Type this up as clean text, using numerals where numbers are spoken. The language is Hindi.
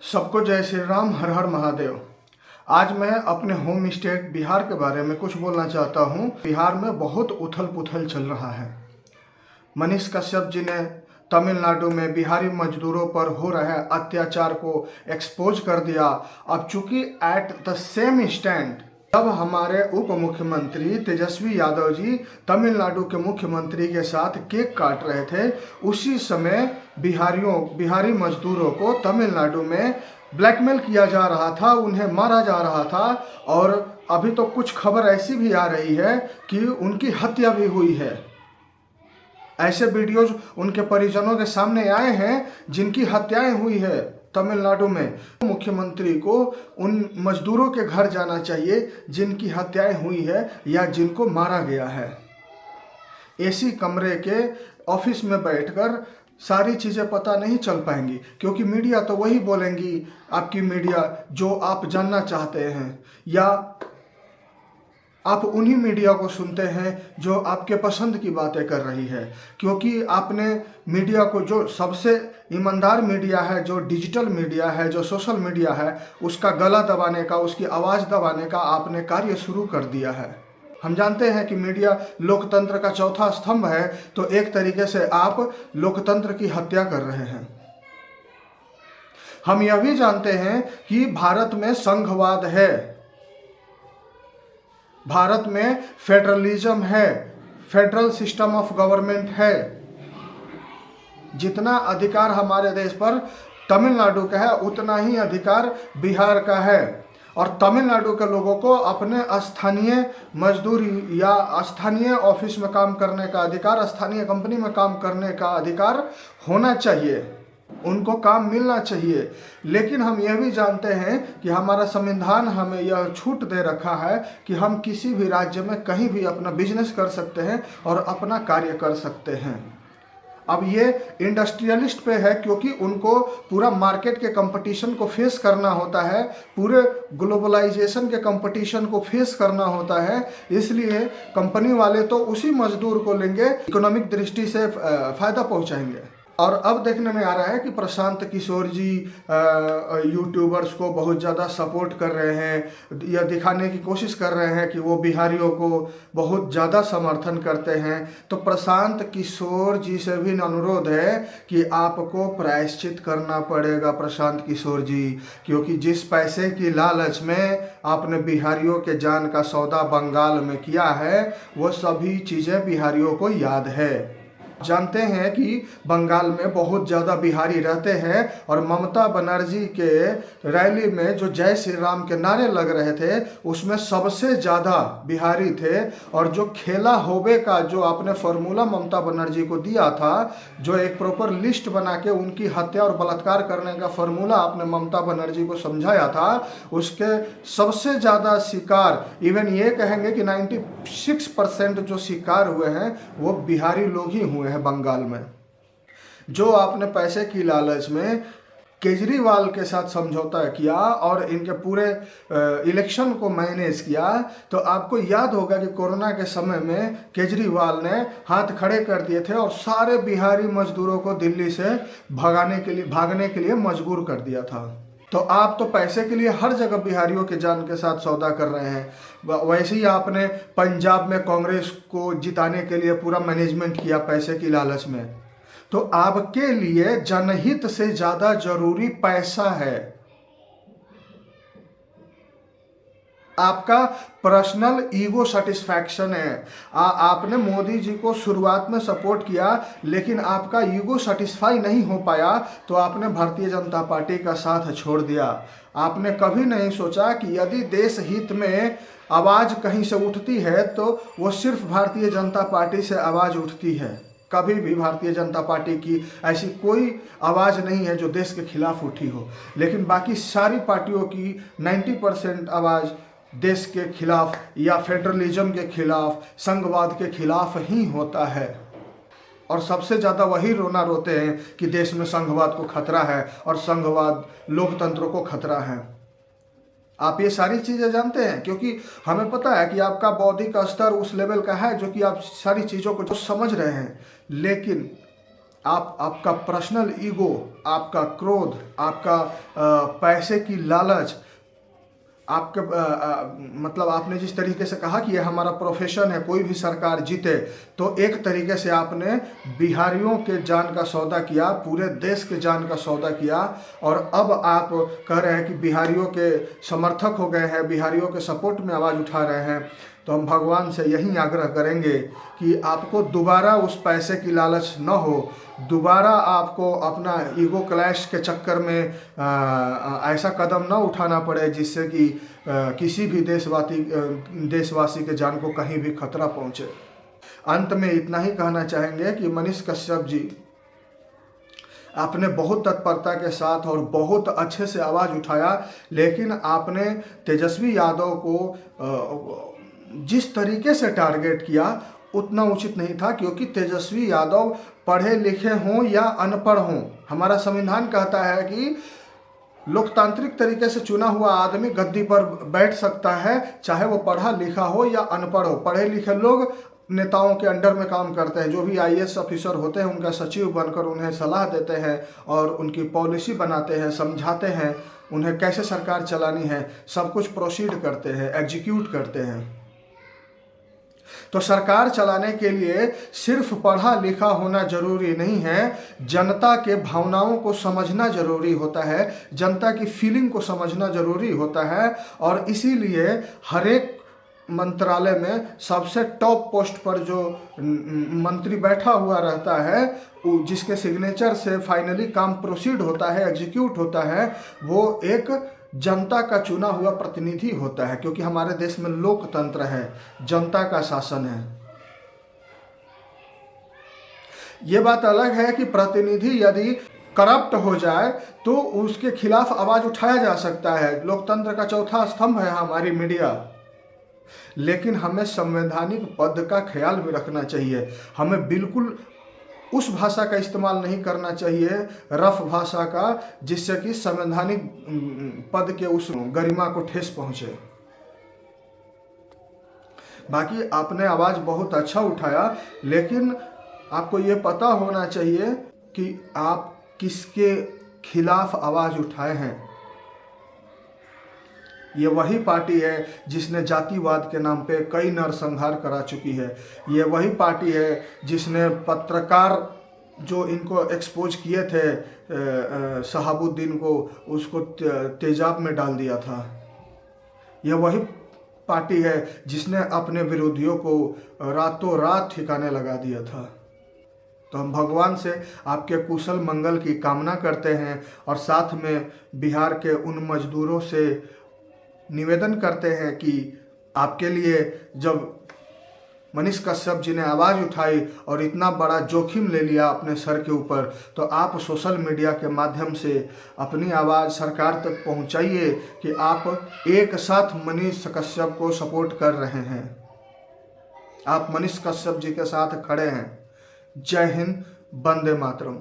सबको जय श्री राम, हर हर महादेव। आज मैं अपने होम स्टेट बिहार के बारे में कुछ बोलना चाहता हूँ। बिहार में बहुत उथल पुथल चल रहा है। मनीष कश्यप जी ने तमिलनाडु में बिहारी मजदूरों पर हो रहे अत्याचार को एक्सपोज कर दिया। अब चूंकि एट द सेम स्टैंड जब हमारे उप मुख्यमंत्री तेजस्वी यादव जी तमिलनाडु के मुख्यमंत्री के साथ केक काट रहे थे, उसी समय बिहारी मजदूरों को तमिलनाडु में ब्लैकमेल किया जा रहा था, उन्हें मारा जा रहा था। और अभी तो कुछ खबर ऐसी भी आ रही है कि उनकी हत्या भी हुई है। ऐसे वीडियोज उनके परिजनों के सामने आए हैं जिनकी हत्याएं हुई है तमिलनाडु में। मुख्यमंत्री को उन मजदूरों के घर जाना चाहिए जिनकी हत्याएं हुई है या जिनको मारा गया है। एसी कमरे के ऑफिस में बैठकर सारी चीज़ें पता नहीं चल पाएंगी, क्योंकि मीडिया तो वही बोलेंगी, आपकी मीडिया जो आप जानना चाहते हैं, या आप उन्हीं मीडिया को सुनते हैं जो आपके पसंद की बातें कर रही है। क्योंकि आपने मीडिया को, जो सबसे ईमानदार मीडिया है, जो डिजिटल मीडिया है, जो सोशल मीडिया है, उसका गला दबाने का, उसकी आवाज़ दबाने का आपने कार्य शुरू कर दिया है। हम जानते हैं कि मीडिया लोकतंत्र का चौथा स्तंभ है, तो एक तरीके से आप लोकतंत्र की हत्या कर रहे हैं। हम यह भी जानते हैं कि भारत में संघवाद है, भारत में फेडरलिज्म है, फेडरल सिस्टम ऑफ गवर्नमेंट है। जितना अधिकार हमारे देश पर तमिलनाडु का है, उतना ही अधिकार बिहार का है। और तमिलनाडु के लोगों को अपने स्थानीय मजदूरी या स्थानीय ऑफिस में काम करने का अधिकार, स्थानीय कंपनी में काम करने का अधिकार होना चाहिए, उनको काम मिलना चाहिए। लेकिन हम यह भी जानते हैं कि हमारा संविधान हमें यह छूट दे रखा है कि हम किसी भी राज्य में कहीं भी अपना बिजनेस कर सकते हैं और अपना कार्य कर सकते हैं। अब ये इंडस्ट्रियलिस्ट पे है, क्योंकि उनको पूरा मार्केट के कंपटीशन को फेस करना होता है, पूरे ग्लोबलाइजेशन के कंपटीशन को फेस करना होता है। इसलिए कंपनी वाले तो उसी मजदूर को लेंगे, इकोनॉमिक दृष्टि से फ़ायदा पहुंचाएंगे। और अब देखने में आ रहा है कि प्रशांत किशोर जी यूट्यूबर्स को बहुत ज़्यादा सपोर्ट कर रहे हैं, यह दिखाने की कोशिश कर रहे हैं कि वो बिहारियों को बहुत ज़्यादा समर्थन करते हैं। तो प्रशांत किशोर जी से भी अनुरोध है कि आपको प्रायश्चित करना पड़ेगा प्रशांत किशोर जी, क्योंकि जिस पैसे की लालच में आपने बिहारियों के जान का सौदा बंगाल में किया है, वो सभी चीज़ें बिहारियों को याद है। जानते हैं कि बंगाल में बहुत ज़्यादा बिहारी रहते हैं, और ममता बनर्जी के रैली में जो जय श्री राम के नारे लग रहे थे, उसमें सबसे ज़्यादा बिहारी थे। और जो खेला होबे का जो आपने फॉर्मूला ममता बनर्जी को दिया था, जो एक प्रॉपर लिस्ट बना के उनकी हत्या और बलात्कार करने का फॉर्मूला आपने ममता बनर्जी को समझाया था, उसके सबसे ज़्यादा शिकार, इवन ये कहेंगे कि 96% जो शिकार हुए हैं वो बिहारी लोग ही हुए हैं बंगाल में। जो आपने पैसे की लालच में केजरीवाल के साथ समझौता किया और इनके पूरे इलेक्शन को मैनेज किया, तो आपको याद होगा कि कोरोना के समय में केजरीवाल ने हाथ खड़े कर दिए थे और सारे बिहारी मजदूरों को दिल्ली से भागने के लिए मजबूर कर दिया था। तो आप तो पैसे के लिए हर जगह बिहारियों के जान के साथ सौदा कर रहे हैं। वैसे ही आपने पंजाब में कांग्रेस को जिताने के लिए पूरा मैनेजमेंट किया पैसे की लालच में। तो आपके लिए जनहित से ज़्यादा जरूरी पैसा है, आपका पर्सनल ईगो सेटिस्फैक्शन है। आपने मोदी जी को शुरुआत में सपोर्ट किया, लेकिन आपका ईगो सेटिस्फाई नहीं हो पाया, तो आपने भारतीय जनता पार्टी का साथ छोड़ दिया। आपने कभी नहीं सोचा कि यदि देश हित में आवाज़ कहीं से उठती है तो वो सिर्फ भारतीय जनता पार्टी से आवाज़ उठती है। कभी भी भारतीय जनता पार्टी की ऐसी कोई आवाज़ नहीं है जो देश के खिलाफ उठी हो, लेकिन बाकी सारी पार्टियों की 90% आवाज़ देश के खिलाफ या फेडरलिज्म के खिलाफ, संघवाद के खिलाफ ही होता है। और सबसे ज़्यादा वही रोना रोते हैं कि देश में संघवाद को खतरा है और संघवाद लोकतंत्र को खतरा है। आप ये सारी चीज़ें जानते हैं, क्योंकि हमें पता है कि आपका बौद्धिक स्तर उस लेवल का है जो कि आप सारी चीज़ों को जो समझ रहे हैं। लेकिन आपका पर्सनल ईगो, आपका क्रोध, आपका पैसे की लालच, आपके मतलब आपने जिस तरीके से कहा कि ये हमारा प्रोफेशन है, कोई भी सरकार जीते, तो एक तरीके से आपने बिहारियों के जान का सौदा किया, पूरे देश के जान का सौदा किया। और अब आप कह रहे हैं कि बिहारियों के समर्थक हो गए हैं, बिहारियों के सपोर्ट में आवाज़ उठा रहे हैं। तो हम भगवान से यही आग्रह करेंगे कि आपको दोबारा उस पैसे की लालच न हो, दोबारा आपको अपना ईगो क्लैश के चक्कर में ऐसा कदम न उठाना पड़े जिससे कि किसी भी देशवासी के जान को कहीं भी खतरा पहुंचे। अंत में इतना ही कहना चाहेंगे कि मनीष कश्यप जी, आपने बहुत तत्परता के साथ और बहुत अच्छे से आवाज़ उठाया, लेकिन आपने तेजस्वी यादव को जिस तरीके से टारगेट किया उतना उचित नहीं था, क्योंकि तेजस्वी यादव पढ़े लिखे हों या अनपढ़ हों, हमारा संविधान कहता है कि लोकतांत्रिक तरीके से चुना हुआ आदमी गद्दी पर बैठ सकता है, चाहे वो पढ़ा लिखा हो या अनपढ़ हो। पढ़े लिखे लोग नेताओं के अंडर में काम करते हैं, जो भी आईएएस ऑफिसर होते हैं उनका सचिव बनकर उन्हें सलाह देते हैं और उनकी पॉलिसी बनाते हैं, समझाते हैं उन्हें कैसे सरकार चलानी है, सब कुछ प्रोसीड करते हैं, एग्जीक्यूट करते हैं। तो सरकार चलाने के लिए सिर्फ पढ़ा लिखा होना जरूरी नहीं है, जनता के भावनाओं को समझना जरूरी होता है, जनता की फीलिंग को समझना जरूरी होता है। और इसीलिए हर एक मंत्रालय में सबसे टॉप पोस्ट पर जो मंत्री बैठा हुआ रहता है, जिसके सिग्नेचर से फाइनली काम प्रोसीड होता है, एग्जीक्यूट होता है, वो एक जनता का चुना हुआ प्रतिनिधि होता है, क्योंकि हमारे देश में लोकतंत्र है, जनता का शासन है। ये बात अलग है कि प्रतिनिधि यदि करप्ट हो जाए तो उसके खिलाफ आवाज उठाया जा सकता है, लोकतंत्र का चौथा स्तंभ है हमारी मीडिया। लेकिन हमें संवैधानिक पद का ख्याल भी रखना चाहिए, हमें बिल्कुल उस भाषा का इस्तेमाल नहीं करना चाहिए, रफ भाषा का, जिससे कि संवैधानिक पद के उस गरिमा को ठेस पहुंचे। बाकी आपने आवाज़ बहुत अच्छा उठाया, लेकिन आपको ये पता होना चाहिए कि आप किसके खिलाफ आवाज़ उठाए हैं। ये वही पार्टी है जिसने जातिवाद के नाम पे कई नरसंहार करा चुकी है, ये वही पार्टी है जिसने पत्रकार जो इनको एक्सपोज किए थे शहाबुद्दीन को, उसको तेजाब में डाल दिया था। यह वही पार्टी है जिसने अपने विरोधियों को रातों रात ठिकाने लगा दिया था। तो हम भगवान से आपके कुशल मंगल की कामना करते हैं और साथ में बिहार के उन मजदूरों से निवेदन करते हैं कि आपके लिए जब मनीष कश्यप जी ने आवाज़ उठाई और इतना बड़ा जोखिम ले लिया अपने सर के ऊपर, तो आप सोशल मीडिया के माध्यम से अपनी आवाज़ सरकार तक पहुंचाइए कि आप एक साथ मनीष कश्यप को सपोर्ट कर रहे हैं, आप मनीष कश्यप जी के साथ खड़े हैं। जय हिंद, वंदे मातरम।